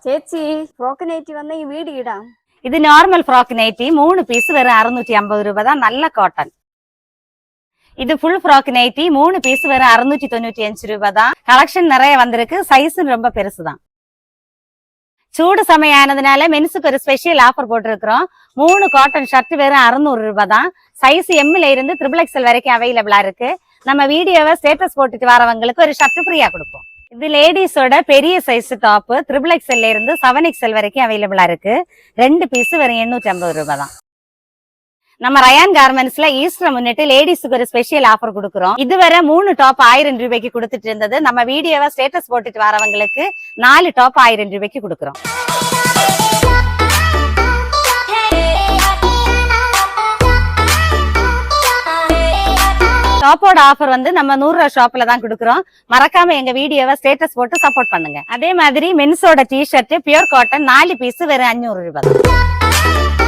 ചേച്ചി frock nightie വന്ന ഈ വീട് ഇടാം. ഇത് നോർമൽ ഫ്രോക്ക് നൈറ്റി 3 പീസ് വെറും 650 രൂപ தான். நல்ல காட்டன். இது ஃபுல் ஃப்ராக் நைட்டி 3 பீஸ் வெறும் 695 ரூபாய் தான். கலெக்ஷன் நிறைய வந்திருக்கு. சைஸும் ரொம்ப பெருசு தான். சூடு சமயம் ஆனதுனால மென்ஸுக்கு ஒரு ஸ்பெஷல் ஆஃபர் போட்டிருக்கிறோம். 3 காட்டன் ஷர்ட் வெறும் 600 ரூபாய் தான். சைஸ் எம்ல இருந்து XXL வரைக்கும் அவைலபிளா இருக்கு. நம்ம வீடியோவை ஸ்டேட்டஸ் போட்டுட்டு வரவங்களுக்கு ஒரு ஷர்ட் ஃப்ரீயா கொடுப்போம். இது லேடிஸோட பெரிய சைஸ் டாப் XXL இருந்து 7XL வரைக்கும் அவைலபிளா இருக்கு. 2 பீஸ் வெறும் 850 ரூபாய் தான். நம்ம ரயான் கார்மெண்ட்ஸ்ல ஈஸ்டர் முன்னிட்டு லேடிஸுக்கு ஒரு ஸ்பெஷல் ஆஃபர் கொடுக்குறோம். இதுவரை 3 டாப் 1000 ரூபாய்க்கு கொடுத்துட்டு இருந்தது. நம்ம வீடியோவை ஸ்டேட்டஸ் போட்டுட்டு வரவங்களுக்கு 4 டாப் 1000 ரூபாய்க்கு கொடுக்குறோம். டாப்போட ஆஃபர் வந்து நம்ம 100 ரூபாய் ஷாப்ல தான் கொடுக்குறோம். மறக்காம எங்க வீடியோவை ஸ்டேட்டஸ் போட்டு சப்போர்ட் பண்ணுங்க. அதே மாதிரி மென்ஸோட டி-ஷர்ட் பியூர் காட்டன் 4 பீஸ் வெறும் 500 ரூபாய் தான்.